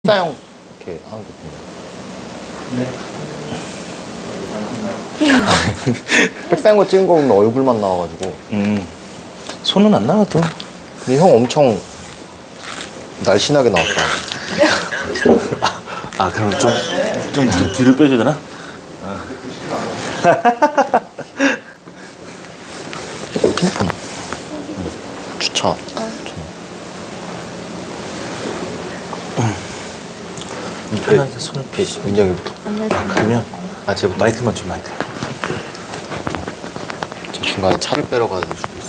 식사용 이렇게 하는 거 백사인 거 찍은 거 보면 얼굴만 나와가지고. 손은 안 나와도. 근데 형 엄청 날씬하게 나왔다. 그럼 좀 뒤를 빼줘야 되나? 주차. 편하게 손을 펴시. 민혁이부터. 그러면 쟤부터. 마이크만 좀 마이크. 저 중간에 차를 빼러 가야 될 수도 있어.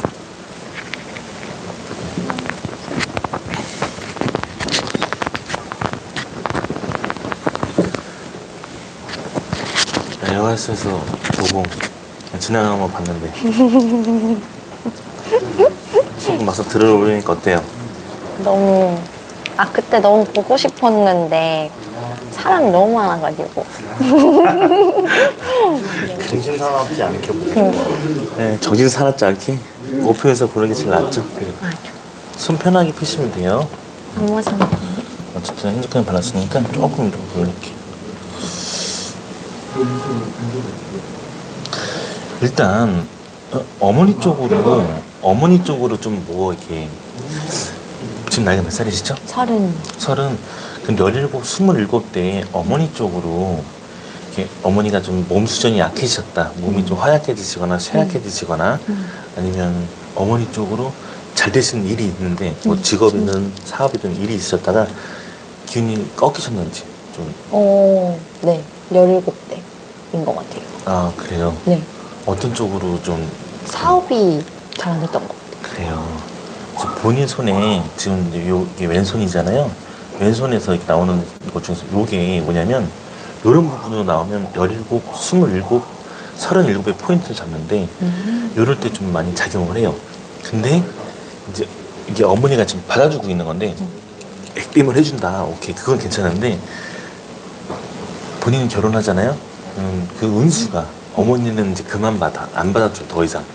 영화에서 도봉 지나가는 거 봤는데 조금 막상 들어오려니까 어때요? 너무 그때 너무 보고 싶었는데 사람이 너무 많아가지고 정신 사납지 않게 보고. 네, 정신 사납지 않게 오픈해서 보는 게 제일 낫죠. 손 편하게 펴시면 돼요. 너무 생각해. 어쨌든 핸드크림 발랐으니까 조금 이렇게 올릴게요. 일단 어머니 쪽으로 좀 뭐 이렇게 지금 나이가 몇 살이시죠? 30. 근데 17, 27대 어머니 쪽으로 이렇게 어머니가 좀 몸 수준이 약해지셨다. 몸이 좀 허약해지시거나 쇠약해지시거나 아니면 어머니 쪽으로 잘 되시는 일이 있는데 뭐 직업이든 사업이든 일이 있으셨다가 기운이 꺾이셨는지 좀. 네. 17대인 것 같아요. 그래요? 네. 어떤 쪽으로 좀. 사업이 잘 안 됐던 것 같아요. 그래요. 그래서 본인 손에 지금 이게 왼손이잖아요. 왼손에서 이렇게 나오는 것 중에서 이게 뭐냐면 이런 부분으로 나오면 17, 27, 37의 포인트를 잡는데 이럴 때 좀 많이 작용을 해요. 근데 이제 이게 어머니가 지금 받아주고 있는 건데 액땜을 해준다. 오케이, 그건 괜찮은데 본인이 결혼하잖아요. 그 운수가 어머니는 이제 그만 안 받아줘. 더 이상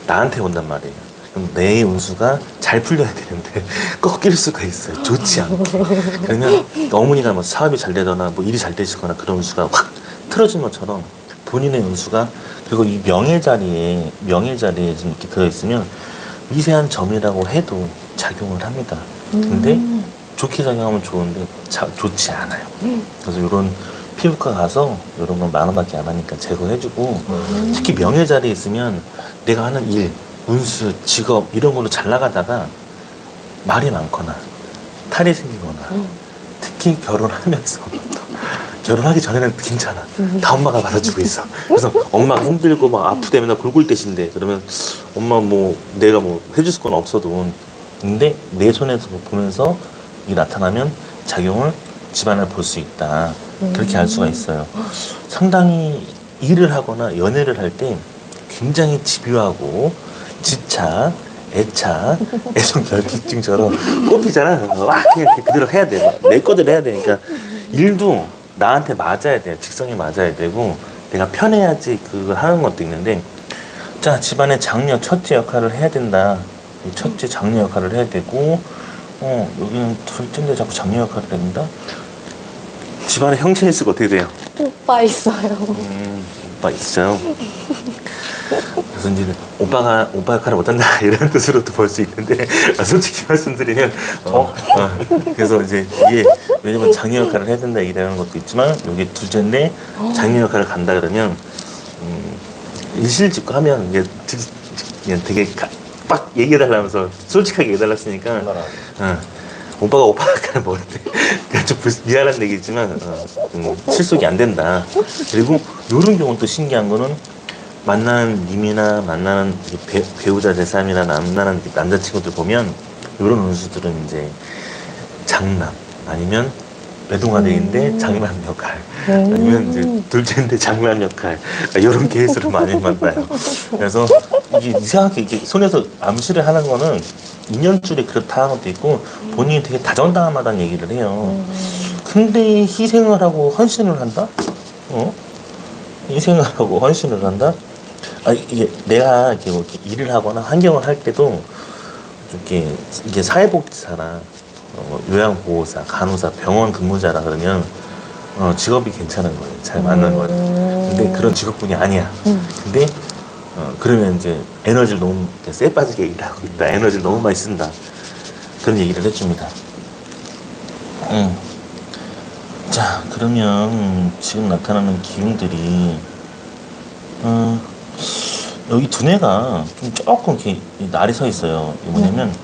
나한테 온단 말이에요. 그럼 내 운수가 잘 풀려야 되는데 꺾일 수가 있어요. 좋지 않게. 그러면 어머니가 뭐 사업이 잘 되거나 뭐 일이 잘 되시거나 그런 운수가 확 틀어진 것처럼 본인의 운수가, 그리고 이 명예 자리에 좀 이렇게 들어있으면 미세한 점이라고 해도 작용을 합니다. 근데 좋게 작용하면 좋은데 좋지 않아요. 그래서 이런 피부과 가서 이런 건 10,000원밖에 안 하니까 제거해주고, 특히 명예 자리에 있으면 내가 하는 일, 운수, 직업 이런 걸로 잘 나가다가 말이 많거나 탈이 생기거나 특히 결혼하면서 결혼하기 전에는 괜찮아. 다 엄마가 받아주고 있어. 그래서 엄마가 힘들고 막 아프대 맨날 골골 대신데 그러면 엄마 뭐 내가 뭐 해줄 건 없어도, 근데 내 손에서 보면서 이게 나타나면 작용을 집안을 볼 수 있다. 그렇게 알 수가 있어요. 상당히 일을 하거나 연애를 할 때 굉장히 집요하고 집착, 애착, 애정결핍증처럼 꼽히잖아. 와, 그냥 그대로 해야 돼. 내 거대로 해야 되니까 일도 나한테 맞아야 돼요. 직성이 맞아야 되고 내가 편해야지 그걸 하는 것도 있는데, 자, 집안의 장녀, 첫째 역할을 해야 된다. 첫째 장녀 역할을 해야 되고, 여기는 둘째인데 자꾸 장녀 역할을 해야 된다. 집안에 형제 있으면 어떻게 돼요? 오빠 있어요. 오빠 있어요. 그래서 이제 오빠 역할을 못한다 이런 뜻으로도 볼 수 있는데, 솔직히 말씀드리면 그래서 이제 이게 왜냐면 장녀 역할을 해야 된다 이라는 것도 있지만, 여기 둘째인데 장녀 역할을 간다 그러면 일실직고 하면 이게 그냥 되게 빡 얘기해달라면서 솔직하게 얘기해달랐으니까 오빠가 오빠 역할을 먹을 때 좀 미안한 얘기지만 실속이 안 된다. 그리고 이런 경우는 또 신기한 거는, 만나는 님이나 만나는 배우자 제 삶이나 만나는 남자친구들 보면 이런 운수들은 이제 장남 아니면 외동아들인데 장남 역할, 아니면 이제 둘째인데 장남 역할, 이런 케이스를 많이 만나요. 그래서 이게 이상하게 이게 손에서 암시를 하는 거는 인연줄이 그렇다 하는 것도 있고, 본인이 되게 다정다감하다는 얘기를 해요. 근데 희생을 하고 헌신을 한다? 희생을 하고 헌신을 한다? 이게 내가 이렇게 뭐 이렇게 일을 하거나 환경을 할 때도 이렇게 이게 사회복지사나 요양보호사, 간호사, 병원 근무자라 그러면 직업이 괜찮은 거예요. 잘 맞는 거예요. 근데 그런 직업군이 아니야. 근데 그러면 이제 에너지를 너무 쎄 빠지게 일하고 있다. 에너지를 너무 많이 쓴다. 그런 얘기를 해줍니다. 자, 그러면 지금 나타나는 기운들이 여기 두뇌가 좀 조금 이렇게 날이 서 있어요. 이게 뭐냐면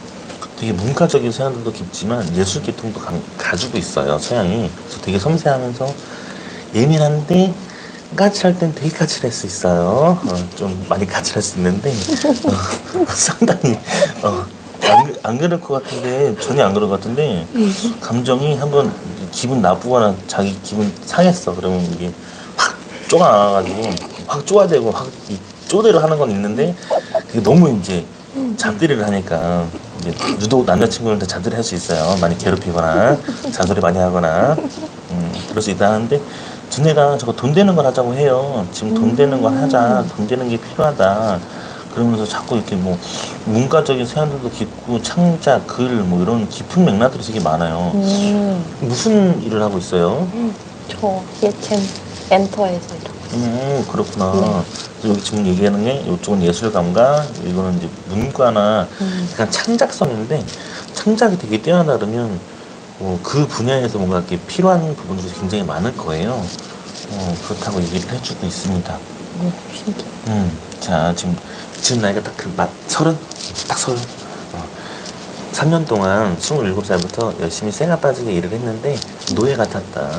되게 문과적인 서양들도 깊지만 예술 계통도 가지고 있어요. 서양이. 그래서 되게 섬세하면서 예민한데 까칠할 땐 되게 까칠할 수 있어요. 좀 많이 까칠할 수 있는데 상당히 안 그럴 것 같은데 전혀 안 그럴 것 같은데 감정이 한번 기분 나쁘거나 자기 기분 상했어 그러면 이게 확 쪼아나가지고 확 쪼아대고 확 쪼대로 하는 건 있는데 그게 너무 이제 잡들이를 하니까 이제 유독 남자친구한테 잡들이 할 수 있어요. 많이 괴롭히거나 잔소리 많이 하거나 그럴 수 있다 하는데 두뇌가 저거 돈 되는 걸 하자고 해요. 지금 돈 되는 걸 하자. 돈 되는 게 필요하다. 그러면서 자꾸 이렇게 뭐 문과적인 세안들도 깊고 창작, 글 뭐 이런 깊은 맥락들이 되게 많아요. 무슨 일을 하고 있어요? 저 예챔 엔터에서 일하고 그렇구나. 여기 지금 얘기하는 게 이쪽은 예술감과 이거는 이제 문과나 약간 창작성인데 창작이 되게 뛰어나다 그러면 그 분야에서 뭔가 이렇게 필요한 부분들이 굉장히 많을 거예요. 그렇다고 얘기를 해주고 있습니다. 신기해. 자, 지금 나이가 딱 서른? 딱 서른. 3년 동안 27살부터 열심히 쌩아 빠지게 일을 했는데 노예 같았다.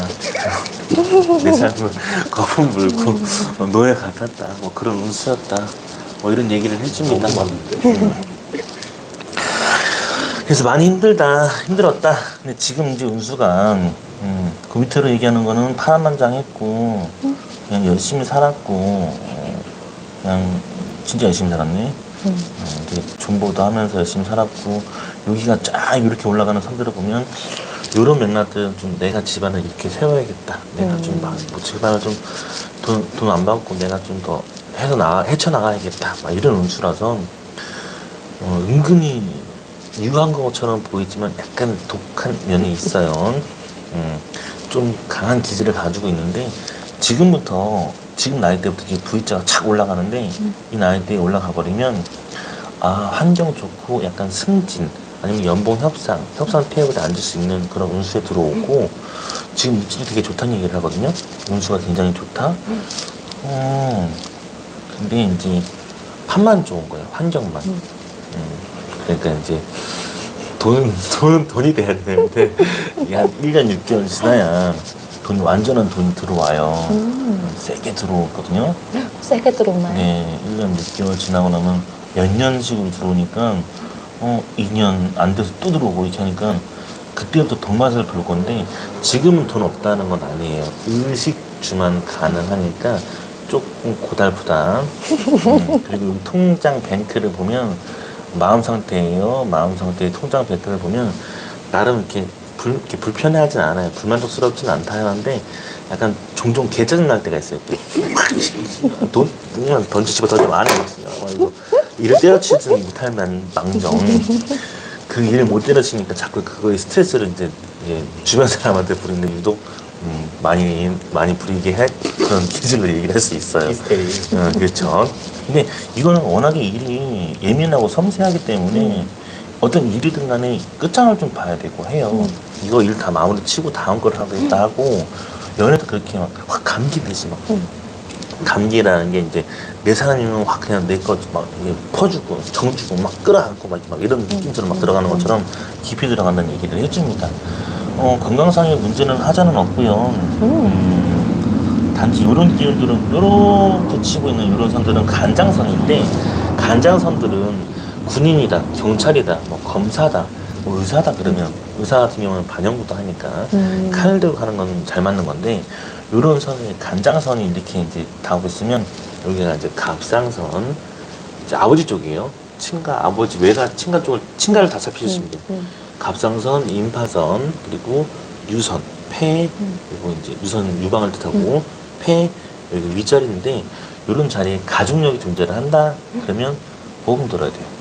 내 삶은 거품 물고 노예 같았다. 뭐 그런 운수였다. 뭐 이런 얘기를 해줍니다. 그래서 많이 힘들었다. 근데 지금 이제 운수가 그 밑으로 얘기하는 거는 파란만장했고 그냥 열심히 살았고 그냥 진짜 열심히 살았네. 되게 존버도 하면서 열심히 살았고 여기가 쫙 이렇게 올라가는 선들을 보면 이런 맥락들은 좀 내가 집안을 이렇게 세워야겠다. 내가 좀 막 집안을 좀 돈 안 받고 내가 좀 더 헤쳐나가야겠다. 막 이런 운수라서 은근히 유한 것처럼 보이지만 약간 독한 면이 있어요. 좀 강한 기질을 가지고 있는데 지금 나이 때부터 이제 V자가 착 올라가는데 이 나이 때에 올라가 버리면 환경 좋고 약간 승진 아니면 연봉 협상 테이블에 앉을 수 있는 그런 운수에 들어오고 지금 입질이 되게 좋다는 얘기를 하거든요. 운수가 굉장히 좋다. 근데 이제 판만 좋은 거예요. 환경만. 그러니까 이제 돈이 돼야 되는데 이게 한 1년 6개월 지나야 완전한 돈이 들어와요. 세게 들어오거든요. 세게 들어오나요? 네, 1년 6개월 지나고 나면 몇 년씩으로 들어오니까 2년 안 돼서 또 들어오고 이렇게 하니까 그때부터 돈 맛을 볼 건데 지금은 돈 없다는 건 아니에요. 의식주만 가능하니까 조금 고달프다. 그리고 통장 뱅크를 보면 마음 상태예요. 마음 상태의 통장 뱅크를 보면 나름 이렇게 불편해하진 않아요. 불만족스럽진 않다 하는데 약간 종종 개짜증 날 때가 있어요. 돈 그냥 집어 던지면 안 해요. 일을 때려치지 못할 망정 그 일을 못 때려치니까 자꾸 그거에 스트레스를 이제 주변 사람한테 부리는데 유독 많이 부리게 할 그런 기질로 얘기를 할 수 있어요. 그렇죠. 근데 이거는 워낙에 일이 예민하고 섬세하기 때문에 어떤 일이든 간에 끝장을 좀 봐야 되고 해요. 이거 일 다 마무리 치고 다음 걸 하겠다 하고 연애도 그렇게 확 감기듯이 막 감기라는 게 이제 내 사람이면 확 그냥 내 거 막 퍼주고 정주고 막 끌어안고 막 이런 느낌처럼 막 들어가는 것처럼 깊이 들어간다는 얘기를 해줍니다. 건강상의 문제는 하자는 없고요. 단지 이런 기운들은 이렇게 치고 있는 이런 선들은 간장선인데 간장선들은 군인이다, 경찰이다, 뭐 검사다, 뭐 의사다 그러면 의사 같은 경우는 반영구도 하니까 칼 들고 가는 건 잘 맞는 건데 이런 선에 간장선이 이렇게 이제 닿고 있으면 여기가 이제 갑상선 이제 아버지 쪽이에요. 친가 아버지 외가 친가를 다 살피시면 돼요. 갑상선, 임파선 그리고 유선, 폐 그리고 이제 유선 유방을 뜻하고 폐 여기 윗자리인데 이런 자리에 가족력이 존재를 한다 그러면 보험 들어야 돼요.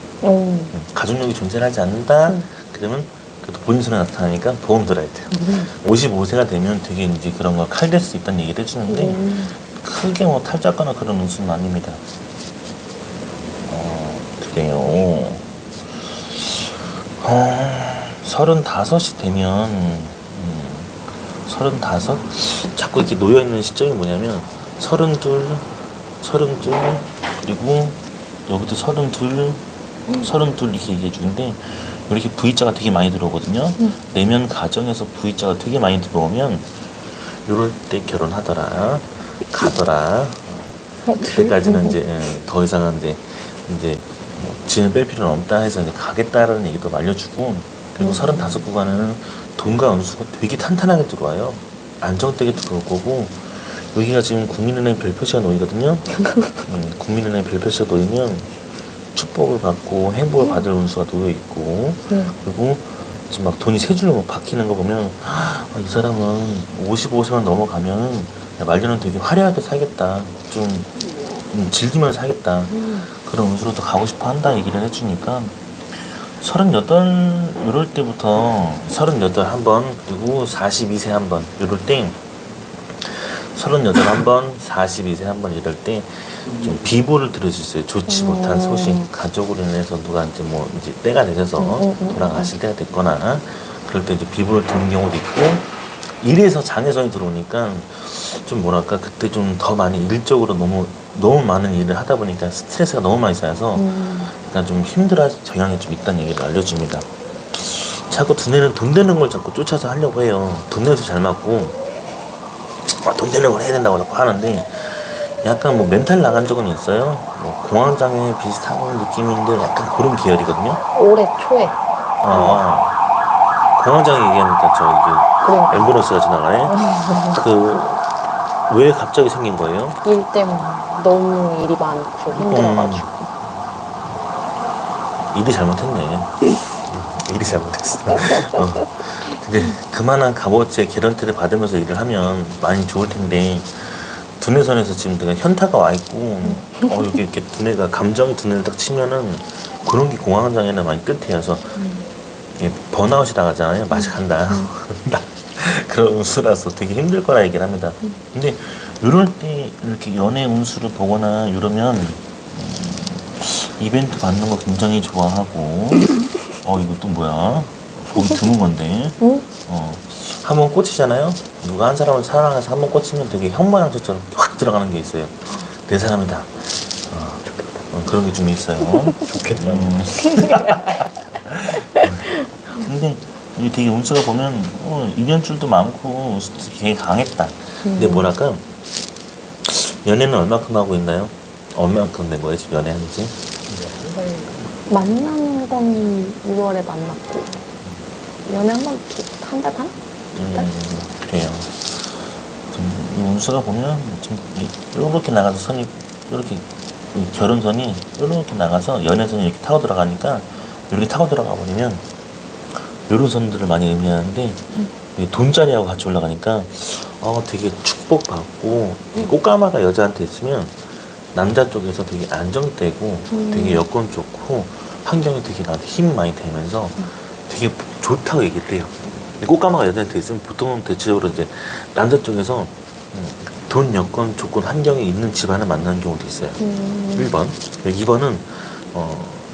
가족력이 존재하지 않는다 그러면 그래도 본인 손에 나타나니까 보험 들어야 돼요. 55세가 되면 되게 이제 그런 거 칼 될 수 있다는 얘기를 해주는데 크게 뭐 탈자거나 그런 운수는 아닙니다. 그래요. 35이 되면 35? 자꾸 이렇게 놓여있는 시점이 뭐냐면 32, 그리고 여기도 32 이렇게 얘기해 주는데 이렇게 V자가 되게 많이 들어오거든요. 내면 가정에서 V자가 되게 많이 들어오면 이럴 때 결혼하더라, 가더라. 그때까지는 이제 더 이상은 이제 뭐 진을 뺄 필요는 없다 해서 이제 가겠다라는 얘기도 알려주고, 그리고 35 구간에는 돈과 운수가 되게 탄탄하게 들어와요. 안정되게 들어올 거고, 여기가 지금 국민은행 별표시가 놓이거든요. 국민은행 별표시가 놓이면 축복을 받고 행복을 받을 운수가 놓여 있고, 그리고 지금 막 돈이 세 줄로 막 박히는 거 보면 이 사람은 55세만 넘어가면 말년은 되게 화려하게 살겠다, 좀 즐기면서 살겠다, 그런 운수로 더 가고 싶어 한다 얘기를 해주니까 38 이럴 때부터 38 한 번, 그리고 42세 한 번 이럴 때 38 한 번, 42세 한 번 이럴 때 좀 비보를 들어주세요. 좋지 못한 소식, 가족으로 인해서 누가 이제 때가 되셔서 돌아가실 때가 됐거나 그럴 때 이제 비보를 듣는 경우도 있고, 일에서 장애성이 들어오니까 좀 뭐랄까 그때 좀 더 많이 일적으로 너무 많은 일을 하다 보니까 스트레스가 너무 많이 쌓여서 약간 좀 힘들어 경향이 좀 있다는 얘기를 알려줍니다. 자꾸 두뇌는 돈 되는 걸 자꾸 쫓아서 하려고 해요. 돈 내서 잘 맞고 돈 되는 걸 해야 된다고 자꾸 하는데, 약간 멘탈 나간 적은 있어요. 공황장애 비슷한 느낌인데 약간 그런 계열이거든요. 올해 초에. 공황장애 얘기하니까 그러니까. 앰뷸런스가 지나가네. 왜 갑자기 생긴 거예요? 일 때문에 너무 일이 많고 힘들어가지고. 일이 잘못했네. 일이 잘못했어. 근데 그만한 값어치의 개런티를 받으면서 일을 하면 많이 좋을 텐데, 두뇌선에서 지금 내가 현타가 와 있고, 여기 이렇게 두뇌가 감정의 두뇌를 딱 치면은 그런 게 공황장애는 많이 끝이어서 번아웃이 나가잖아요. 맛이 간다. 그런 운수라서 되게 힘들 거라 얘기를 합니다. 근데 이럴 때 이렇게 연애 운수를 보거나 이러면 이벤트 받는 거 굉장히 좋아하고, 이거 또 뭐야? 보기 드문 건데. 한 번 꽂히잖아요? 누가 한 사람을 사랑해서 한 번 꽂히면 되게 형모양처럼 확 들어가는 게 있어요. 내 사람이다. 그런 게 좀 있어요. 좋겠다. 근데 이게 되게 운수가 보면 인연줄도 많고 되게 강했다. 근데 뭐랄까, 연애는 얼마큼 하고 있나요? 얼마큼 된 거예요 지금 연애하는지? 만나는 건 6월에 만났고, 연애 한 달 반? 그래요. 이 운수가 보면 좀 이렇게 나가서 선이 이렇게 결혼선이 이렇게 나가서 연애선이 이렇게 타고 들어가니까, 이렇게 타고 들어가 버리면 이런 선들을 많이 의미하는데, 돈자리하고 같이 올라가니까 되게 축복받고, 꽃가마가 여자한테 있으면 남자 쪽에서 되게 안정되고 되게 여건 좋고 환경이 되게 나한테 힘이 많이 되면서 되게 좋다고 얘기를 해요. 꽃가마가 여자한테 있으면 보통은 대체적으로 이제 남자 쪽에서 돈, 여건, 조건, 환경이 있는 집안을 만나는 경우도 있어요. 1번. 2번은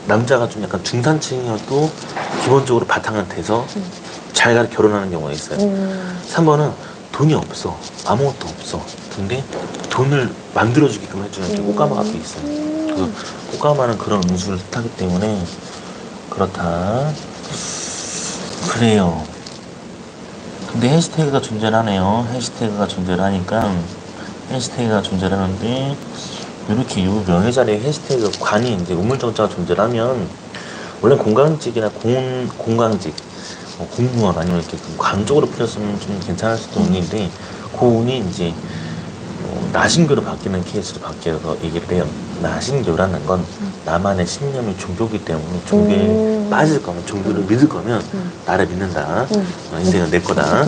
남자가 좀 약간 중산층이어도 기본적으로 바탕은 돼서 잘 가서 결혼하는 경우가 있어요. 3번은 돈이 없어. 아무것도 없어. 근데 돈을 만들어주게끔 해주는 게 꽃가마가 또 있어요. 그 꽃가마는 그런 운수를 뜻하기 때문에 그렇다. 그래요. 근데 해시태그가 존재하네요. 해시태그가 존재하니까 해시태그가 존재하는데, 이렇게 요 명예 자리에 해시태그 관이 이제 우물정자가 존재하면, 원래 공강직이나 공강직, 공무원 아니면 이렇게 관 쪽으로 풀렸으면 좀 괜찮을 수도 있는데, 그 운이 이제 나신교로 바뀌는 케이스로 바뀌어서 얘기를 해요. 나신교라는 건 나만의 신념이 종교이기 때문에, 종교에 빠질 거면, 종교를 믿을 거면 나를 믿는다. 인생은 내 거다.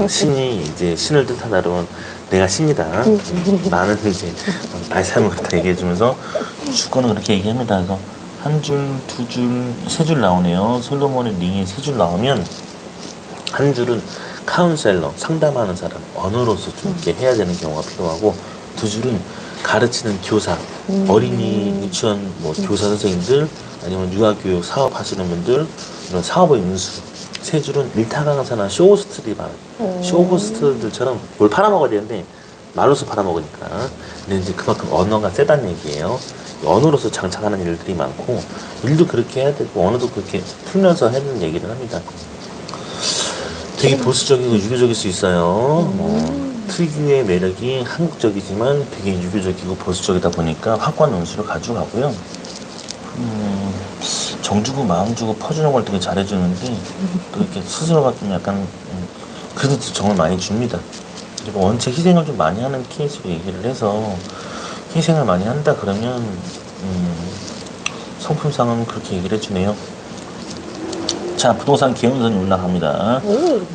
신이 이제 신을 뜻하다 그러면 내가 신이다. 나는 이제 나의 삶을 다 얘기해주면서 주권은 그렇게 얘기합니다. 그래서 한 줄, 두 줄, 세 줄 나오네요. 솔로몬의 링이 세 줄 나오면 한 줄은 카운셀러, 상담하는 사람, 언어로서 좀 이렇게 해야 되는 경우가 필요하고, 두 줄은 가르치는 교사, 어린이, 유치원, 뭐 교사 선생님들, 아니면 유아교육 사업하시는 분들, 이런 사업의 운수. 세 줄은 일타 강사나 쇼호스트들이 많아요. 쇼호스트들처럼 뭘 팔아먹어야 되는데 말로서 팔아먹으니까. 근데 이제 그만큼 언어가 세다는 얘기예요. 언어로서 장착하는 일들이 많고, 일도 그렇게 해야 되고 언어도 그렇게 풀면서 해야 되는 얘기를 합니다. 되게 보수적이고 유교적일 수 있어요. 특유의 매력이 한국적이지만 되게 유교적이고 보수적이다 보니까 확고한 운수를 가져가고요. 정 주고 마음 주고 퍼주는 걸 되게 잘해주는데, 또 이렇게 스스로가 좀 약간 그래도 정을 많이 줍니다. 그리고 원체 희생을 좀 많이 하는 케이스로 얘기를 해서, 희생을 많이 한다 그러면 성품상은 그렇게 얘기를 해주네요. 자, 부동산 기형선이 올라갑니다.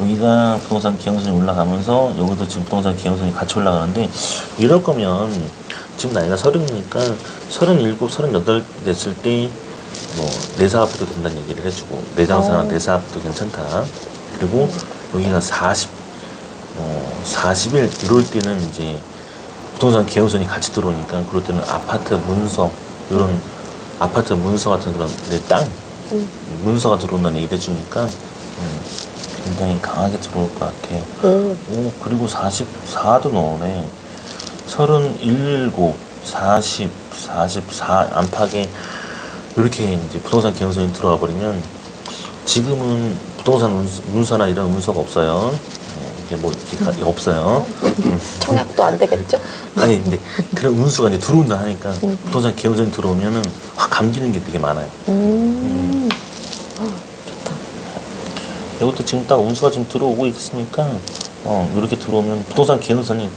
여기가 부동산 기형선이 올라가면서 여기도 지금 부동산 기형선이 같이 올라가는데, 이럴 거면 지금 나이가 30이니까 37, 38 됐을 때 뭐 내사업도 된다는 얘기를 해주고, 내장사나 내사업도 괜찮다. 그리고 여기가 41 이럴 때는 이제 부동산 기형선이 같이 들어오니까, 그럴 때는 아파트 문서, 이런 아파트 문서 같은 그런 내 땅 문서가 들어온다는 얘기를 해주니까 굉장히 강하게 들어올 것 같아요. 오, 그리고 44도 나오네. 37, 40, 44 안팎에 이렇게 이제 부동산 기형선이 들어와 버리면, 지금은 부동산 문서나 이런 문서가 없어요. 이게 뭐 이게 없어요. 청약도 안 되겠죠? 아니 근데 그런 운수가 이제 들어온다 하니까 부동산 기형선이 들어오면은 확 감기는 게 되게 많아요. 이것도 지금 딱 운수가 지금 들어오고 있으니까 이렇게 들어오면 부동산 기형선이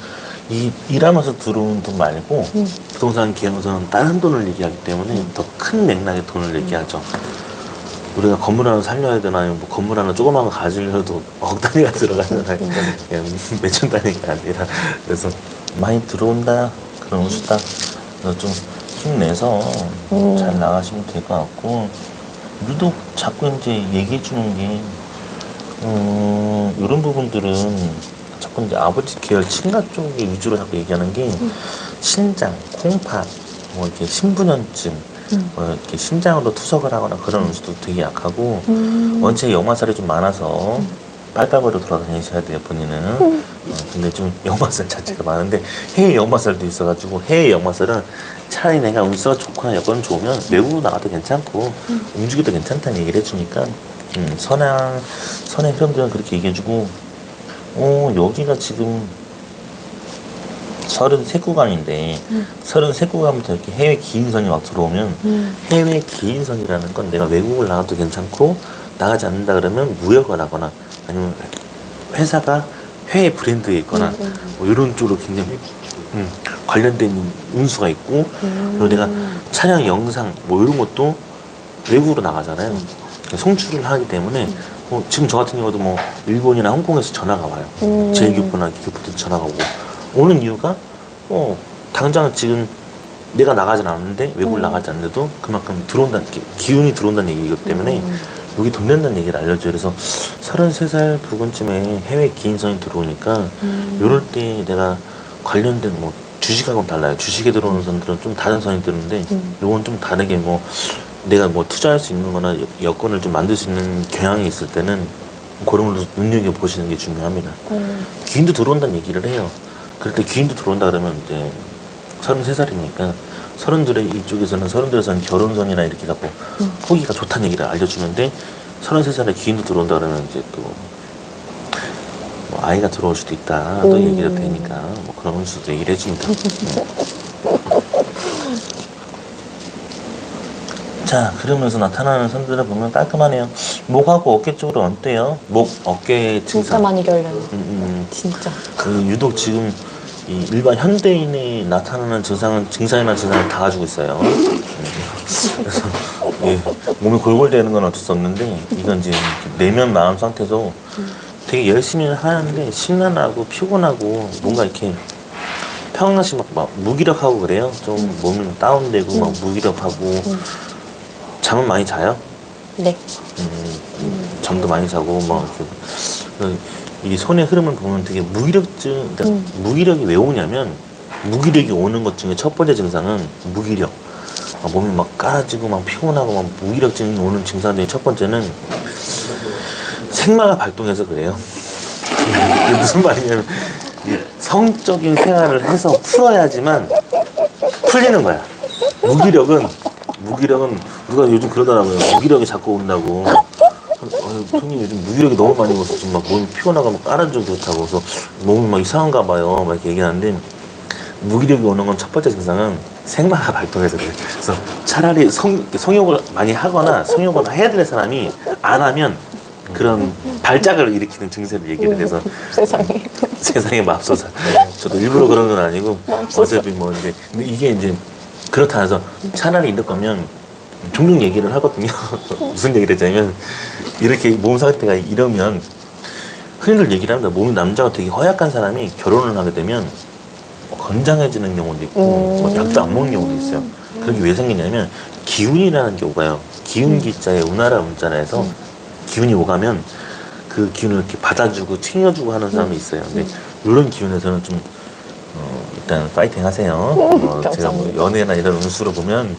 일하면서 들어오는 돈 말고, 부동산 기형선은 다른 돈을 얘기하기 때문에 더 큰 맥락의 돈을 얘기하죠. 우리가 건물 하나 살려야 되나, 뭐 건물 하나 조그만 거 가지려도 억 단위가 들어가잖아요. 그냥 몇천 단위가 아니라. 그래서 많이 들어온다 그런 운수다. 그래서 좀 힘내서 잘 나가시면 될 것 같고, 유독 자꾸 이제 얘기해 주는 게 이런 부분들은 자꾸 이제 아버지 계열 친가 쪽에 위주로 자꾸 얘기하는 게, 신장, 콩팥, 뭐 이렇게 신분연증, 뭐 이렇게 심장으로 투석을 하거나 그런 운수도 되게 약하고, 원체 역마살이 좀 많아서 빨빨거리로 돌아다니셔야 돼요, 본인은. 근데 좀 역마살 자체가 많은데, 해외 역마살도 있어가지고, 해외 역마살은 차라리 내가 운수가 좋거나 여건이 좋으면 외국으로 나가도 괜찮고 움직여도 괜찮다는 얘기를 해주니까, 선의 흐름들은 그렇게 얘기해주고, 여기가 지금 33구간인데 33구간부터 이렇게 해외 기인선이 막 들어오면, 해외 기인선이라는 건 내가 외국을 나가도 괜찮고, 나가지 않는다 그러면 무역을 하거나, 아니면 회사가 해외 브랜드에 있거나, 뭐 이런 쪽으로 굉장히 관련된 운수가 있고, 그리고 내가 촬영 영상 뭐 이런 것도 외국으로 나가잖아요. 송출을 하기 때문에, 지금 저 같은 경우도 뭐 일본이나 홍콩에서 전화가 와요. 제1교포나 교포들 전화가 오고, 오는 이유가 당장 지금 내가 나가진 않는데, 외국을 나가지 않는데도 그만큼 들어온다는, 기운이 들어온다는 얘기이기 때문에 여기 돈 낸다는 얘기를 알려줘요. 그래서 33살 부근쯤에 해외 기인선이 들어오니까, 이럴 때 내가 관련된 뭐 주식하고는 달라요. 주식에 들어오는 선들은 좀 다른 선이 드는데, 요건 좀 다르게 뭐 내가 뭐 투자할 수 있는 거나 여건을 좀 만들 수 있는 경향이 있을 때는 그런 걸로 눈여겨보시는 게 중요합니다. 기인도 들어온다는 얘기를 해요. 그럴 때 기인도 들어온다 그러면 이제 33살이니까 32의 이쪽에서는 32에서는 결혼선이나 이렇게 갖고 포기가 좋다는 얘기를 알려주는데, 33살에 기인도 들어온다 그러면 이제 또 뭐 아이가 들어올 수도 있다 또 얘기가 되니까, 뭐 그런 수도 얘기를 해줍니다. 자, 그러면서 나타나는 선들을 보면 깔끔하네요. 목하고 어깨 쪽으로 어때요? 목, 어깨 증상. 진짜 많이 결려요. 진짜. 유독 지금 이 일반 현대인이 나타나는 증상이나 증상을 다 가지고 있어요. 그래서 몸이 골골대는 건 어쩔 수 없는데, 이건 지금 내면 마음 상태도 되게 열심히 하는데 심란하고 피곤하고 뭔가 이렇게 평상시 막 무기력하고 그래요. 좀 몸이 다운되고 막 무기력하고. 잠은 많이 자요? 네. 잠도 많이 자고 막 이렇게 이 손의 흐름을 보면 되게 무기력증, 그러니까 무기력이 왜 오냐면 무기력이 오는 것 중에 첫 번째 증상은 무기력. 몸이 막 까지고 막 피곤하고 막 무기력증이 오는 증상 중에 첫 번째는 생마가 발동해서 그래요. 이게 무슨 말이냐면 성적인 생활을 해서 풀어야지만 풀리는 거야. 무기력은 누가 요즘 그러더라고요. 무기력이 자꾸 온다고. 형님 요즘 무기력이 너무 많이 오서 지금 막 몸이 피곤하고 막 까라지고 그렇다고 그래서 몸이 막 이상한가 봐요. 막 이렇게 얘기하는데 무기력이 오는 건 첫 번째 증상은 생마가 발동해서 그래. 그래서 차라리 성욕을 많이 하거나 성욕을 해야 될 사람이 안 하면 그런 발작을 일으키는 증세를 얘기를 해서 세상에 맙소사. 저도 일부러 그런 건 아니고 어차피 뭐 이제 근데 이게 이제 그렇다 해서 차라리 이럴 거면 종종 얘기를 하거든요. 무슨 얘기를 했냐면 이렇게 몸 상태가 이러면 흔히들 얘기를 합니다. 몸이 남자가 되게 허약한 사람이 결혼을 하게 되면 건장해지는 경우도 있고 뭐 약도 안 먹는 경우도 있어요. 그게 왜 생기냐면 기운이라는 게 오가요. 기운 기자에 운하라 운자라 해서 기운이 오가면 그 기운을 이렇게 받아주고 챙겨주고 하는 사람이 있어요. 근데 이런 기운에서는 좀 일단 파이팅 하세요. 제가 뭐 연애나 이런 운수로 보면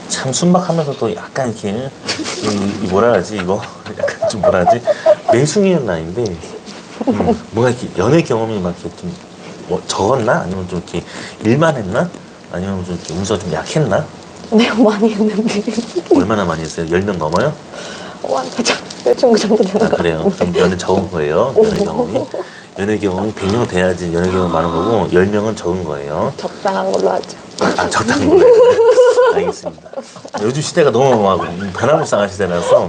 참 순박하면서도 약간 이렇게 뭐라 하지 이거 약간 좀 뭐라 하지 매숭이는 나인데 뭔가 이렇게 연애 경험이 막 이렇게 좀 뭐 적었나 아니면 좀 이렇게 일만 했나 아니면 좀 이렇게 운수가 좀 약했나? 내가 많이 했는데. 얼마나 많이 했어요? 10명 넘어요? 대충 그 정도 되는 거. 그래요? 그럼 연애 적은 거예요 연애 경험이. 연애 경험이 100명 돼야지 연애 경험 많은 거고 10명은 적은 거예요. 적당한 걸로 하죠. 적당한 걸로 해요. 알겠습니다. 요즘 시대가 너무 막 변화무쌍한 시대라서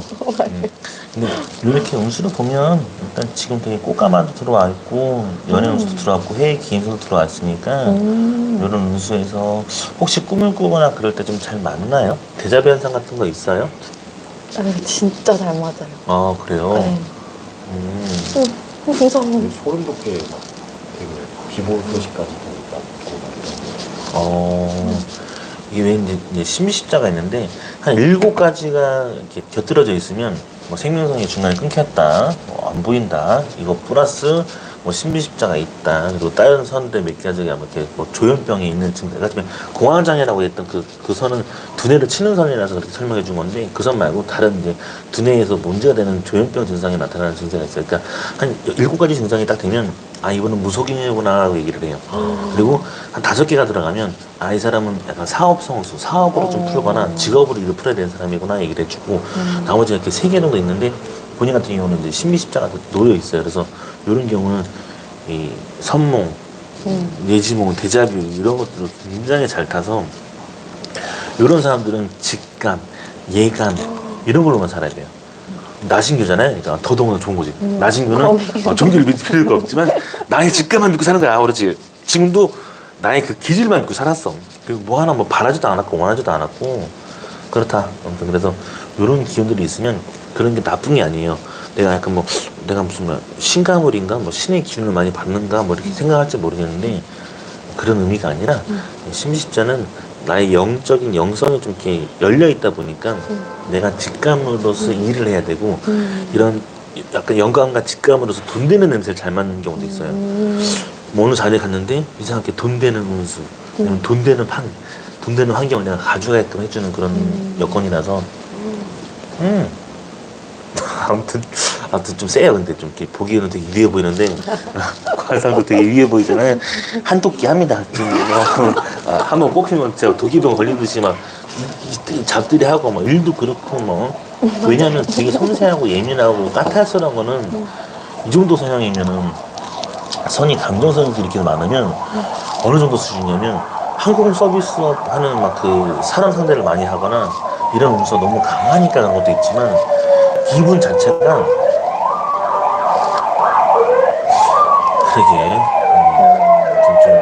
근데 이렇게 운수를 보면 일단 지금 되게 꽃가마도 들어와 있고 연애 운수도 들어왔고 해외 기인수도 들어와 있으니까 이런 운수에서 혹시 꿈을 꾸거나 그럴 때 좀 잘 맞나요? 대자비 현상 같은 거 있어요? 진짜 잘 맞아요. 아 그래요? 네. 무서워. 소름 돋게 막 되게 비보 소식까지 보니까 이게 왜 이제 심시자가 있는데 한 7가지가 이렇게 곁들여져 있으면 뭐 생명성이 중간에 끊겼다, 뭐 안 보인다, 이거 플러스 뭐 신비십자가 있다, 그리고 다른 선들 몇 가지가 뭐 이렇게 뭐 조현병이 있는 증상, 같으면 공황장애라고 했던 그 선은 두뇌를 치는 선이라서 그렇게 설명해 준 건데 그 선 말고 다른 이제 두뇌에서 문제가 되는 조현병 증상이 나타나는 증상이 있어요. 그러니까 한 7가지 증상이 딱 되면 아 이거는 무속인이구나라고 얘기를 해요. 그리고 한 5개가 들어가면 아 이 사람은 약간 사업성수, 사업으로 좀 풀거나 직업으로 일을 풀어야 되는 사람이구나 얘기를 해주고 나머지 이렇게 3개 정도 있는데 본인 같은 경우는 이제 신비십자가 놓여 있어요. 그래서 이런 경우는 이 선몽, 뇌지몽, 대자뷰 이런 것들을 굉장히 잘 타서 이런 사람들은 직감, 예감 이런 걸로만 살아야 돼요. 나신교잖아요. 그러니까 더더욱 좋은 거지. 나신교는 종교를 믿을 필요가 없지만 나의 직감만 믿고 사는 거야. 그렇지. 지금도 나의 그 기질만 믿고 살았어. 그리고 뭐 하나 뭐 바라지도 않았고 원하지도 않았고 그렇다. 아무튼 그래서 이런 기운들이 있으면 그런 게 나쁜 게 아니에요. 내가 약간 뭐 내가 무슨 뭐 신가물인가 뭐 신의 기운을 많이 받는가 뭐 이렇게 생각할지 모르겠는데 그런 의미가 아니라 심시자는 나의 영적인 영성이 좀 이렇게 열려 있다 보니까 내가 직감으로서 일을 해야 되고 이런 약간 영감과 직감으로서 돈 되는 냄새를 잘 맡는 경우도 있어요. 뭐 어느 자리에 갔는데 이상하게 돈 되는 운수, 아니면 돈 되는 돈 되는 환경을 내가 가져가게끔 해주는 그런 여건이라서 아무튼 좀 세요. 근데 좀 이렇게 보기에는 되게 위해 보이는데 관상도 되게 위해 보이잖아요. 한토끼 합니다. 한번 뽑히면 제가 도기병 걸리듯이 막 잡들이 하고 막 일도 그렇고 뭐 왜냐면 되게 섬세하고 예민하고 까탈스러운 거는 이 정도 성향이면은 선이 감정선이 이렇게 많으면 어느 정도 수준이냐면 항공 서비스업 하는 막 그 사람 상대를 많이 하거나 이런 운수가 너무 강하니까 그런 것도 있지만 기분 자체가 그러게 좀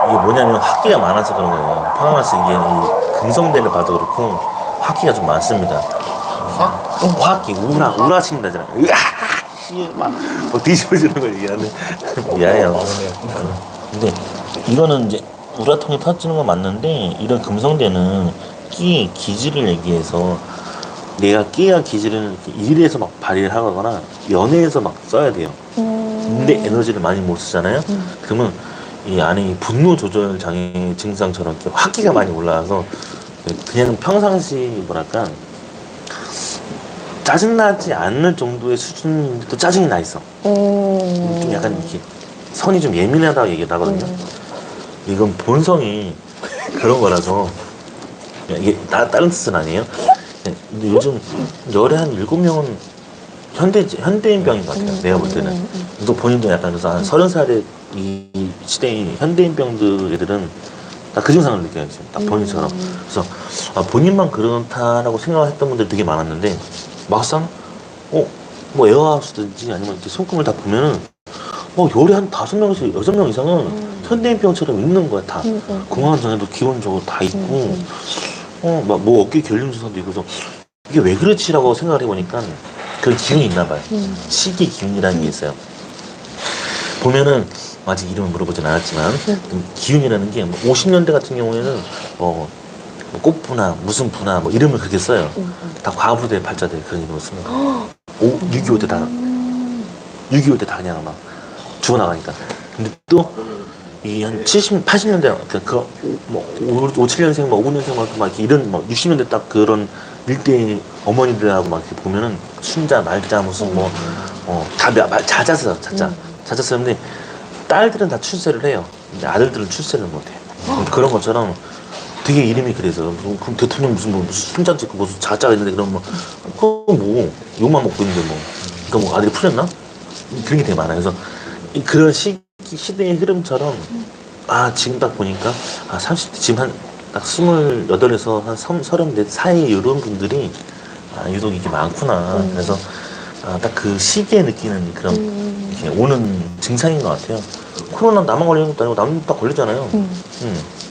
이게 뭐냐면 학기가 많아서 그런 거예요. 파나마스 이게 이 금성대를 봐도 그렇고 학기가 좀 많습니다. 화학기 우라칩니다. 으아 막 뒤집어지는 걸 얘기하는데 미안해요. 근데 이거는 이제 우라통이 터지는 건 맞는데 이런 금성대는 끼의 기질을 얘기해서 내가 끼와 기질은 일에서 막 발휘를 하거나 연애에서 막 써야 돼요. 근데 에너지를 많이 못 쓰잖아요. 그러면 이 안에 이 분노 조절 장애 증상처럼 이렇게 화기가 많이 올라와서 그냥 평상시 뭐랄까 짜증나지 않을 정도의 수준인데도 짜증이 나 있어. 좀 약간 이렇게 선이 좀 예민하다고 얘기를 하거든요. 이건 본성이 그런 거라서 이게 다른 뜻은 아니에요. 근데 요즘 열에 한 7명은 현대인병인 것 같아요. 내가 볼 때는. 또 본인도 약간 그래서 한 30살의 이 시대의 현대인병들 애들은 딱 그 증상을 느껴요. 지금 딱 본인처럼. 그래서 본인만 그렇다라고 생각했던 분들이 되게 많았는데 막상 뭐 에어하우스든지 아니면 이렇게 손금을 다 보면은 열에 한 5명에서 6명 이상은 현대인병처럼 있는 거야. 다 공황 장애도 기본적으로 다 있고 뭐 어깨 결림 증상도 있고. 그래서 이게 왜 그렇지라고 생각을 해보니까 그런 기운이 있나 봐요. 시기 기운이라는 게 있어요. 보면은 아직 이름을 물어보진 않았지만 기운이라는 게 50년대 같은 경우에는 뭐 꽃분화 무슨 분화 뭐 이름을 그렇게 써요. 다 과부대 팔자들 그런 이름을 씁니다. 6.25 때 다 6.25 때 다 그냥 막 죽어나가니까. 근데 또 이 한 70, 80년대 뭐 5, 7년생 뭐 5년생 막 이렇게 이런 뭐 60년대 딱 그런 일대 어머니들하고 막 이렇게 보면은 순자 말자 무슨 다 자자서 자자서인데 딸들은 다 출세를 해요. 근데 아들들은 출세를 못해. 그런 것처럼 되게 이름이 그래서 그럼 대통령 무슨 순자 찍고 무슨 자자가 있는데 그럼 뭐 욕만 먹고 있는데 그러니까 뭐 아들이 풀렸나? 그런 게 되게 많아요. 그래서 그런 시대의 흐름처럼 지금 딱 보니까 30대 지금 딱 28에서 한 34 사이 이런 분들이 유독 이게 많구나. 그래서 딱 그 시기에 느끼는 그런 이렇게 오는 증상인 것 같아요. 코로나 나만 걸리는 것도 아니고 남도 다 걸렸잖아요.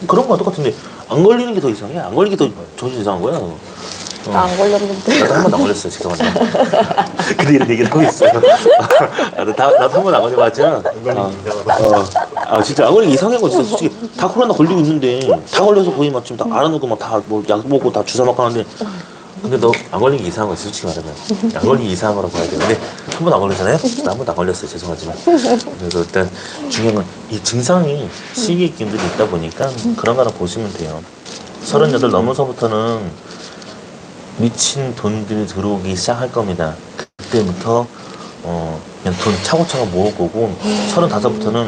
그런 거랑 똑같은데 안 걸리는 게 더 이상해. 안 걸리는 게 더 이상한 거야. 나 안 걸렸는데. 나도 한 번도 안 걸렸어요. 죄송합니다. 근데 이런 얘기를 하고 있어요. 나도 한 번도 안 걸려봤지만. 진짜 안 걸리기 이상한 거 진짜 솔직히 다 코로나 걸리고 있는데 다 걸려서 거의 막 지금 다 알아놓고 막 다 뭐 약 먹고 다 주사 맞고 하는데 근데 너 안 걸리기 이상한 거 솔직히 말하면 안 걸리기 이상한 거라고 봐야 돼. 근데 한 번도 안 걸렸잖아요? 나 한 번도 안 걸렸어요. 죄송하지만. 그래서 일단 중요한 건 이 증상이 시기의 기운들이 있다 보니까 그런 거나 보시면 돼요. 38 넘어서부터는 미친 돈들이 들어오기 시작할 겁니다. 그때부터 그냥 돈 차곡차곡 모으고 35부터는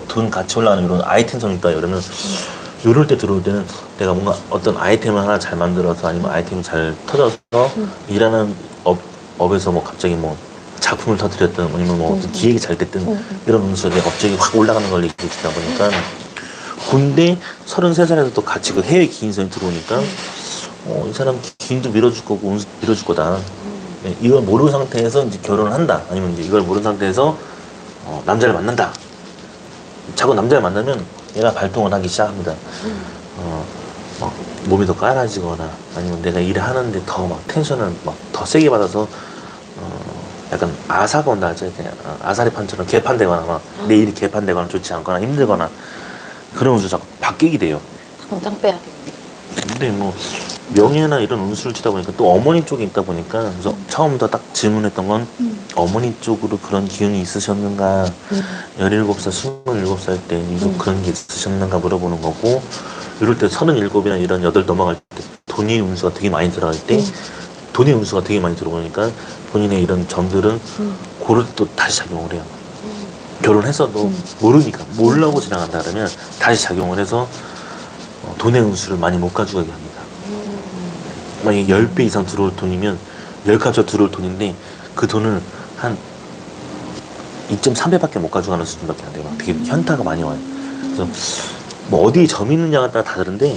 돈 같이 올라가는 이런 아이템 성이다 이러면 이럴 때 들어올 때는 내가 뭔가 어떤 아이템을 하나 잘 만들어서 아니면 아이템이 잘 터져서 일하는 업에서 뭐 갑자기 뭐 작품을 터뜨렸든 아니면 뭐 기획이 잘 됐든 이런 운수가 갑자기 확 올라가는 걸 얘기해주다 보니까 근데 33살에서 또 같이 그 해외 기인성이 들어오니까 이 사람 기인도 밀어줄 거고 운수 밀어줄 거다. 이걸 모르는 상태에서 이제 결혼을 한다. 아니면 이제 이걸 모르는 상태에서 남자를 만난다. 자꾸 남자를 만나면 얘가 발동을 하기 시작합니다. 막 몸이 더 깔아지거나 아니면 내가 일을 하는데 더 막 텐션을 막 더 세게 받아서 약간 아사가 온다 하죠. 아사리판처럼 개판되거나 막 내 일이 개판되거나 좋지 않거나 힘들거나 그런 운수 자꾸 바뀌게 돼요. 당장 빼야 돼. 근데 뭐 명예나 이런 운수를 치다 보니까 또 어머니 쪽에 있다 보니까 그래서 처음부터 딱 질문했던 건 어머니 쪽으로 그런 기운이 있으셨는가 17살, 27살 때 유독 그런 게 있으셨는가 물어보는 거고 이럴 때 37이나 이런 8 넘어갈 때 돈의 운수가 되게 많이 들어갈 때 돈의 운수가 되게 많이 들어오니까 본인의 이런 점들은 그럴 때 또 다시 작용을 해요. 결혼했어도 모르니까 모르려고 지나간다 그러면 다시 작용을 해서 돈의 운수를 많이 못 가져가게 합니다. 만약에 10배 이상 들어올 돈이면 10값 들어올 돈인데 그 돈을 한 2.3배밖에 못 가져가는 수준밖에 안 돼요. 되게 현타가 많이 와요. 그래서 뭐 어디에 점이 있느냐에 따라 다르는데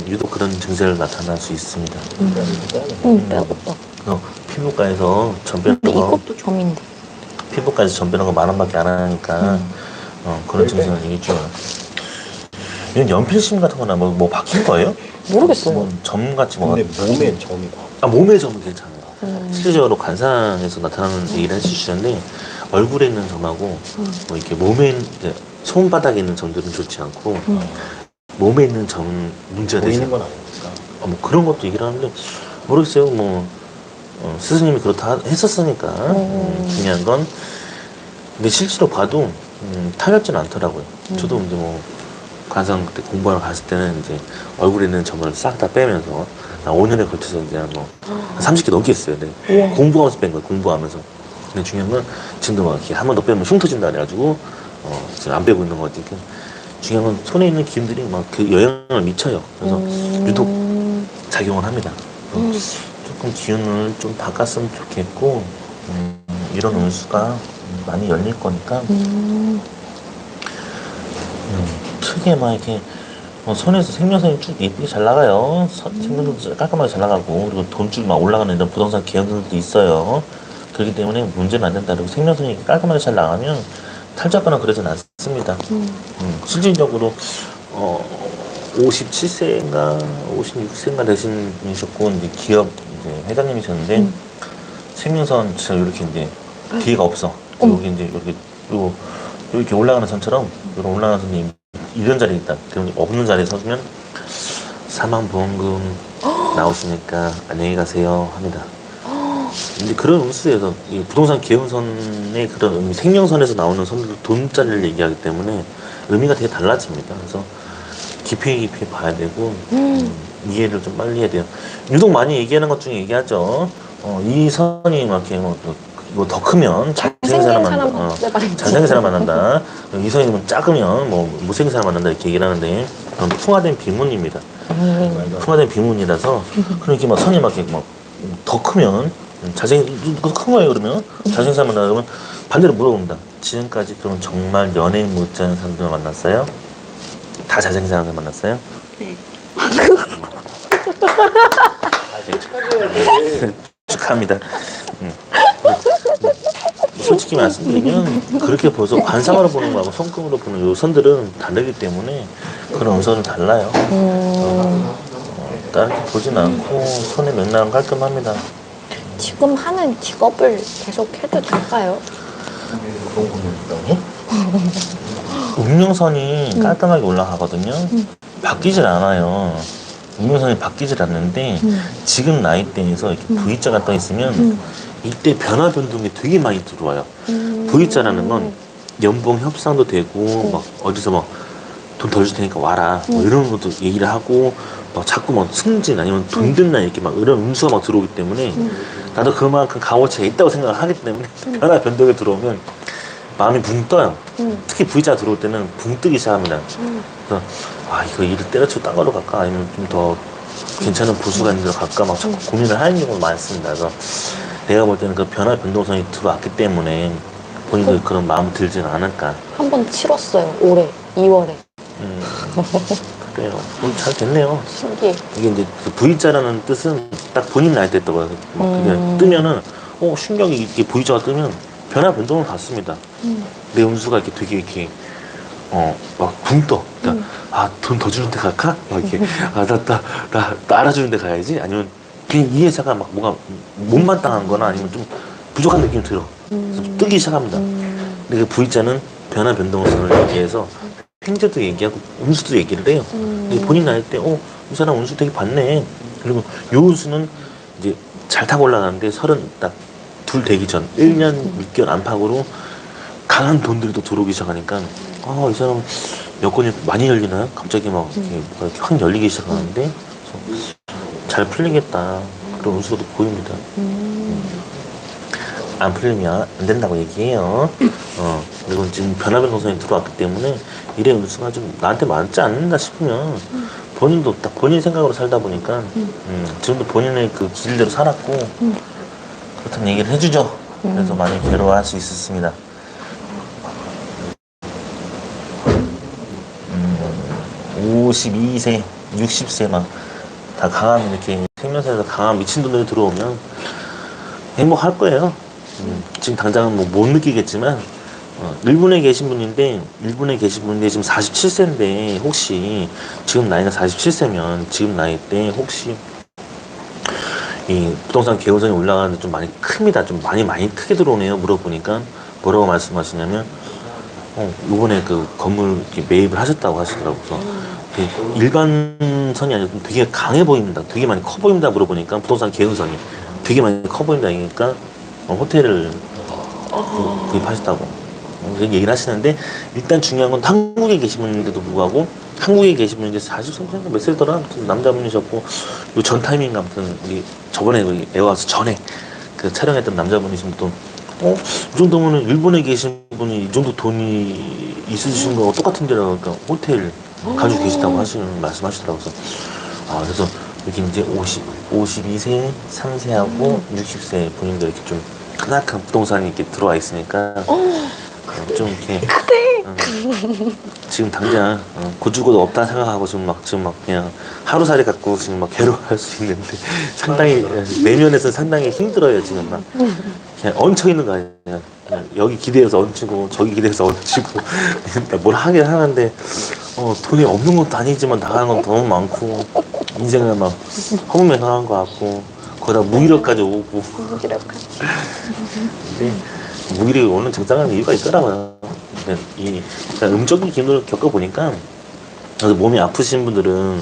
유독 그런 증세를 나타날 수 있습니다. 빼야겠다. 피부과에서 점 빼는 근데 거 이것도 점인데. 피부과에서 점 빼는 거 10,000원밖에 안 하니까 그런 증세는 얘기죠. 이건 연필심 같은 거나 뭐 박힌 거예요? 모르겠어요. 뭐 점같이 뭐 근데 몸에 점이다. 몸의 점은 괜찮아요. 실질적으로 관상에서 나타나는 얘기를 해주시는데 얼굴에 있는 점하고 뭐 이렇게 몸에 손바닥에 있는 점들은 좋지 않고 몸에 있는 점은 문제가 되죠. 보이는 건 아니에요. 뭐 그런 것도 얘기를 하는데 모르겠어요. 뭐 스승님이 그렇다 했었으니까 중요한 건 근데 실제로 봐도 타협지는 않더라고요. 저도 이제 뭐 관상 그때 공부하러 갔을 때는 이제 얼굴에 있는 점을 싹 다 빼면서 한 5년에 걸쳐서 이제 뭐 30개 넘게 했어요. 네. 공부하면서 뺀 거예요. 공부하면서. 근데 중요한 건 지금도 막 이렇게 한 번 더 빼면 흉 터진다 그래가지고 지금 안 빼고 있는 거 같으니까 중요한 건 손에 있는 기운들이 막 그 영향을 미쳐요. 그래서 유독 작용을 합니다. 조금 기운을 좀 바꿨으면 좋겠고 이런 운수가 많이 열릴 거니까 크게 막 이렇게 손에서 생명선이 쭉 예쁘게 잘 나가요. 생명선도 깔끔하게 잘 나가고 그리고 돈줄 막 올라가는 이런 부동산 계약들도 있어요. 그렇기 때문에 문제는 안 된다. 그리고 생명선이 깔끔하게 잘 나가면 탈주하거나 그러진 않습니다. 실질적으로 57세인가 56세인가 되신 분이셨고 이제 기업 이제 회장님이셨는데 생명선 진짜 이렇게 이제 기회가 없어. 여기 이제 이렇게 올라가는 선처럼 이런 올라가는 선이 이런 자리에 있다. 그럼 없는 자리에 서면 사망보험금 나오시니까 안녕히 가세요 합니다. 근데 그런 운수에서 이 부동산 계운선의 그런 생명선에서 나오는 선들도 돈자리를 얘기하기 때문에 의미가 되게 달라집니다. 그래서 깊이 봐야 되고 이해를 좀 빨리 해야 돼요. 유독 많이 얘기하는 것 중에 얘기하죠. 이 선이 막 이렇게 뭐 더 크면 잘생긴 사람 만난다. 잘생긴 사람 만난다. 이 선이 뭐 작으면 뭐 못생긴 사람 만난다 이렇게 얘기를 하는데 그건 풍화된 비문입니다. 풍화된 비문이라서 그렇게 막 선이 막 이렇게 막 더 크면 누가 큰 거예요 그러면 잘생긴 사람 만나다 그러면 반대로 물어봅니다. 지금까지 그럼 정말 연예인 못지않은 사람들 만났어요? 다 잘생긴 사람들 만났어요? 네. 축하합니다. 솔직히 말씀드리면 그렇게 벌써 관상으로 보는 거하고 손금으로 보는 요 선들은 다르기 때문에 그런 운선은 달라요. 다르게 보진 않고 손의 맥락은 깔끔합니다. 지금 하는 직업을 계속 해도 될까요? 그런 거는 있다니? 운명선이 깔끔하게 올라가거든요. 바뀌질 않아요. 운명선이 바뀌질 않는데 지금 나이대에서 이렇게 V자가 떠 있으면 이때 변화 변동이 되게 많이 들어와요. V자라는 건 연봉 협상도 되고 막 어디서 막 돈 덜 줄 테니까 와라 뭐 이런 것도 얘기를 하고 막 자꾸 막 승진 아니면 돈 든다 이렇게 막 이런 운수가 막 들어오기 때문에 나도 그만큼 값어치가 있다고 생각을 하기 때문에 변화 변동이 들어오면 마음이 붕 떠요. 특히 V자 들어올 때는 붕 뜨기 시작합니다. 그래서 이거 일을 때려치고 딴 걸로 갈까 아니면 좀 더 괜찮은 부수가 있는 데로 갈까 막 자꾸 고민을 하는 경우가 많습니다. 그래서 내가 볼 때는 그 변화 변동성이 들어왔기 때문에 본인도 그런 마음 들지는 않을까. 한 번 치렀어요. 올해 2월에. 그래요. 잘 됐네요. 신기해. 이게 이제 그 V자라는 뜻은 딱 본인 나이 때 떠요. 막 그게 뜨면은 신경이 이게 V자가 뜨면 변화 변동을 갖습니다. 내 운수가 이렇게 되게 이렇게 막 붕 떠. 그러니까 돈 더 주는 데 갈까? 막 이렇게 나 알아주는 데 가야지. 아니면 그냥 이 회사가 막 뭔가 못마땅한 거나 아니면 좀 부족한 느낌이 들어. 그래서 좀 뜨기 시작합니다. 근데 그 V자는 변화 변동선을 얘기해서 횡재도 얘기하고 운수도 얘기를 해요. 근데 본인 나이 때 이 사람 운수 되게 봤네. 그리고 요 운수는 이제 잘 타고 올라가는데 30 딱 둘 되기 전 1년 6개월 안팎으로 강한 돈들이 또 들어오기 시작하니까 이 사람 여건이 많이 열리나요? 갑자기 막 이렇게 확 열리기 시작하는데 그래서 잘 풀리겠다 그런 운수도 보입니다. 안 풀리면 안 된다고 얘기해요. 그리고 지금 변화변동선이 들어왔기 때문에 일의 운수가 좀 나한테 맞지 않는다 싶으면 본인도 딱 본인 생각으로 살다 보니까 지금도 본인의 그 길대로 살았고 그렇다는 얘기를 해주죠. 그래서 많이 괴로워할 수 있었습니다. 52세, 60세 막 다 강한 이렇게 생명선에서 강한 미친놈들이 들어오면 행복할 거예요. 지금 당장은 뭐 못 느끼겠지만 일본에 계신 분인데 지금 47세인데 혹시 지금 나이가 47세면 지금 나이 때 혹시 이 부동산 계열선이 올라가는데 좀 많이 큽니다. 좀 많이 크게 들어오네요. 물어보니까 뭐라고 말씀하시냐면 요번에 그 건물 이렇게 매입을 하셨다고 하시더라고요. 그래서 일반 개은선이 아니라 되게 강해 보입니다. 되게 많이 커 보인다 물어보니까 부동산 개은선이 되게 많이 커 보인다 하니까 호텔을 구입하셨다고 그런 얘기를 하시는데 일단 중요한 건 한국에 계신 분인데도 불구하고 한국에 계신 분인데 40살 몇 살더라? 아무튼 남자분이셨고 요 전 타이밍인가 아무튼 우리 저번에 우리 에어와서 전에 그 촬영했던 남자분이신 또 이 정도면은 일본에 계신 분이 이 정도 돈이 있으신 거하고 똑같은데라고 그러니까 호텔 가지고 계시다고 말씀하시더라고요. 그래서 여기 이제 52세, 3세하고 60세 분인들 이렇게 좀 크나큰 부동산이 이렇게 들어와 있으니까 좀 이렇게 지금 당장 고주고도 없다 생각하고 지금 막 그냥 하루살이 갖고 지금 막 괴로워할 수 있는데 상당히 내면에서 상당히 힘들어요 지금 막 그냥 얹혀 있는 거 아니야. 그냥 여기 기대해서 얹히고 저기 기대해서 얹히고 뭘 하긴 하는데 돈이 없는 것도 아니지만 나가는 건 너무 많고 인생을 막 허무맹랑한 것 같고 거기다 무기력까지 오고 무기력하지. 근데 무기력이 오는 정당한 이유가 있더라고요. 그러니까 음적인 기운을 겪어보니까 몸이 아프신 분들은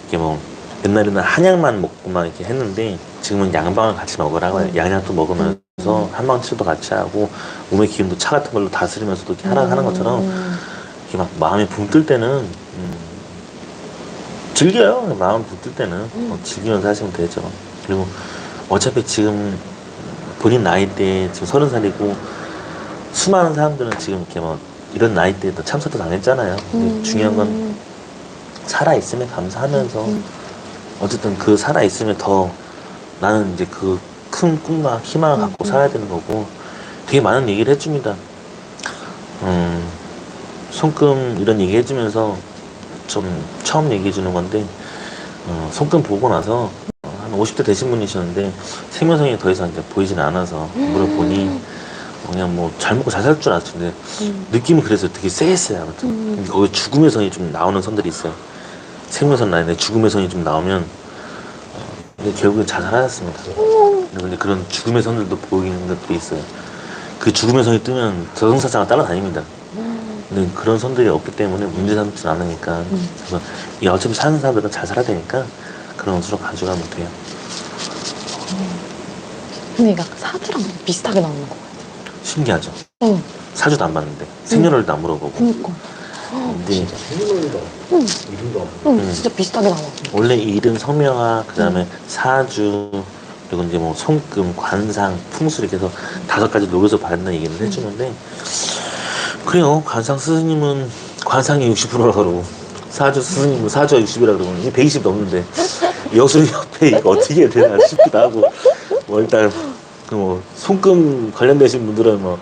이렇게 뭐 옛날에는 한약만 먹고만 이렇게 했는데 지금은 양방을 같이 먹으라고 해요. 양약도 먹으면서 한방치료도 같이 하고 몸의 기운도 차 같은 걸로 다스리면서도 이렇게 하는 것처럼 이렇게 막 마음이 붕 뜰 때는 즐겨요. 마음 붕 뜰 때는 즐기면서 하시면 되죠. 그리고 어차피 지금 본인 나이대에 지금 30살이고 수많은 사람들은 지금 이렇게 뭐 이런 나이대에도 참사도 당했잖아요. 근데 중요한 건 살아있음에 감사하면서 어쨌든 그 살아있음에 더 나는 이제 그 큰 꿈과 희망을 갖고 살아야 되는 거고 되게 많은 얘기를 해줍니다. 손금 이런 얘기 해주면서 좀 처음 얘기해 주는 건데 손금 보고 나서 한 50대 되신 분이셨는데 생명성이 더 이상 이제 보이진 않아서 물어보니 그냥 뭐 잘 먹고 잘 살 줄 알았는데 느낌은 그래서 되게 쎄했어요. 아무튼 근데 거기 죽음의 선이 좀 나오는 선들이 있어요. 생명선 나는데 죽음의 선이 좀 나오면 근데 결국엔 잘 살아났습니다. 근데 그런 죽음의 선들도 보이는 것들이 있어요. 그 죽음의 선이 뜨면 저승사자가 따라다닙니다. 근데 그런 선들이 없기 때문에 문제 삼지 않으니까 그래서 이 어차피 사는 사람들은 잘 살아야 되니까 그런 옷으로 가져가면 돼요. 근데 이게 사주랑 비슷하게 나오는 거 같아. 신기하죠? 응. 사주도 안 봤는데 생년월일도 안 물어보고 그니까. 근데 생일월일도 이름도 안 진짜 비슷하게 나와. 원래 일은 성명화, 그 다음에 사주, 그리고 이제 뭐 손금, 관상, 풍수 이렇게 해서 5가지 녹여서 받는 얘기를 해주는데 그래요. 관상 스승님은 관상이 60%라고 그러고 사주 스승님은 사주가 60이라고 그러고 이게 120 넘는데 여수협회 이거 어떻게 해야 되나 싶기도 하고 뭐 일단 그 뭐 손금 관련되신 분들은 뭐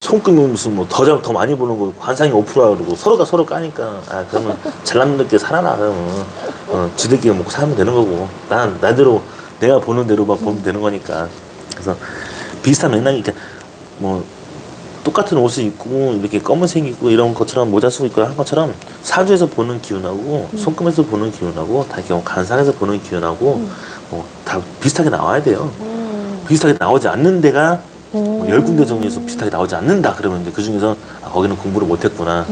손금은 무슨 뭐 더 많이 보는 거 관상이 5%라 그러고 서로가 서로 까니까 그러면 잘난 놈들끼리 살아나 그러면 지들끼리 먹고 살면 되는 거고 난 나대로 내가 보는 대로만 보면 되는 거니까 그래서 비슷한 맥락이 그러니까 뭐 똑같은 옷을 입고 이렇게 검은색 입고 이런 것처럼 모자 쓰고 있고 한 것처럼 사주에서 보는 기운하고 손금에서 보는 기운하고 다 이렇게 관상에서 보는 기운하고 뭐 다 비슷하게 나와야 돼요. 비슷하게 나오지 않는 데가 뭐 10군데 정도에서 비슷하게 나오지 않는다 그러면 이제 그 중에서 거기는 공부를 못했구나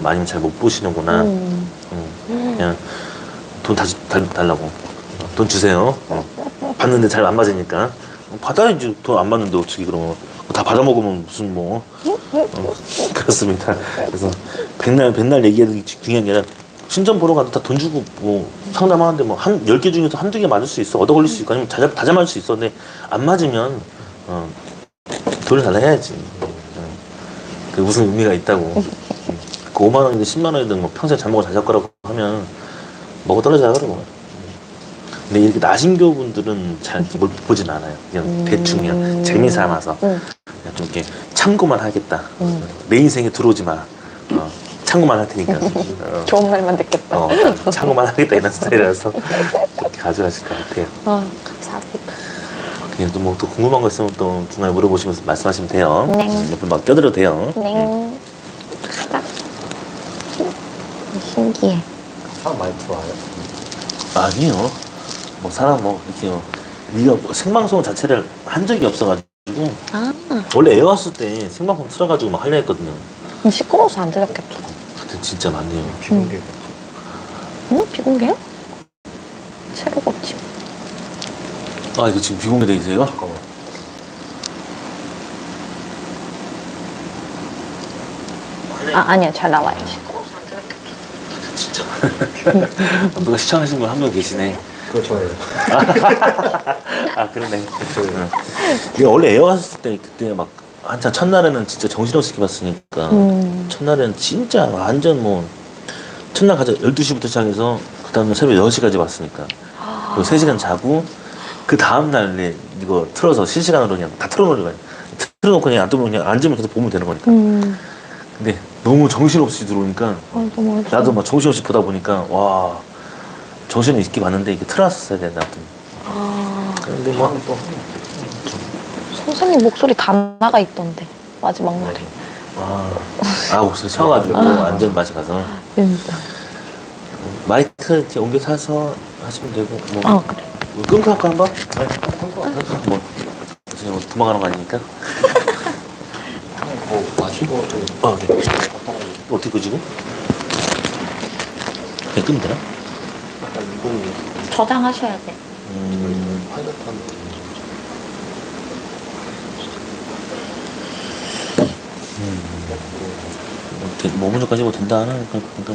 많이는 잘 못 보시는구나 그냥 돈 다시 달라고 돈 주세요 받는데 잘 안 맞으니까 받아야지 돈 안 받는데 어떻게 그러면 다 받아먹으면 무슨 뭐 그렇습니다. 그래서 백날 얘기해도 중요한 게 아니라 신전 보러 가도 다 돈 주고 뭐 상담하는데 뭐 10개 중에서 한두 개 맞을 수 있어 얻어 걸릴 수 있고 아니면 다 잘 맞을 수 있어. 근데 안 맞으면 돈을 달라 해야지. 그 무슨 의미가 있다고. 그 5만 원이든 10만 원이든 뭐 평생 잘 먹고 잘 살 거라고 하면 먹어 떨어져야 그러고. 근데 이렇게 나신교 분들은 잘 뭘 보진 않아요. 그냥 대충 그냥 재미삼아서 그냥 좀 이렇게 참고만 하겠다. 내 인생에 들어오지 마. 참고만 할 테니까. 좋은 말만 듣겠다. 참고만 하겠다 이런 스타일이라서 그렇게 가져가실 것 같아요. 감사합니다. 그냥 또 뭐 또 궁금한 거 있으면 또 중간에 물어보시면서 말씀하시면 돼요. 네. 옆에 막 껴들어도 돼요. 네. 딱. 신기해. 사람 많이 들어와요. 아니요. 뭐 사람 뭐 이렇게 네가 생방송 자체를 한 적이 없어가지고 원래 애 왔을 때 생방송 틀어가지고 막 하려 했거든요. 시끄러워서 안 들렸겠죠. 근데 진짜 많네요. 비공개 응? 비공개야? 새로가 없지. 아 이거 지금 비공개돼 있어요? 잠깐만. 아니야. 잘 나와야지. 진짜. 누가 시청하신 분 한 명 계시네. 그렇죠. 아 그러네. 이게 원래 에어 왔을 때 그때 막 한참 첫날에는 진짜 정신없이 봤으니까 첫날에는 진짜 완전 뭐 첫날 가자 12시부터 시작해서 그 다음날 새벽 6시까지 봤으니까 그리고 3시간 자고 그 다음날 이거 틀어서 실시간으로 그냥 다 틀어놓으려 틀어놓고 그냥 안 뜨면 그냥 앉으면 계속 보면 되는 거니까 근데 너무 정신없이 들어오니까 맞아. 나도 막 정신없이 보다 보니까 와 정신은 있게 봤는데 이게 틀었어야 된다. 근데 뭐 선생님 목소리 다 나가 있던데. 마지막 날에. 아 목소리 쳐가지고 완전 맛이 가서 진짜. 마이크 이렇게 옮겨 사서 하시면 되고 뭐 아, 그래. 끊고 할까 한번? 뭐 지금 뭐 도망가는 거 아니니까? 뭐 마시고 네. 어떻게 끄지고? 그냥 끄면 되나? 저장하셔야 돼. 뭐 문제까지 뭐 된다 하는 그러니까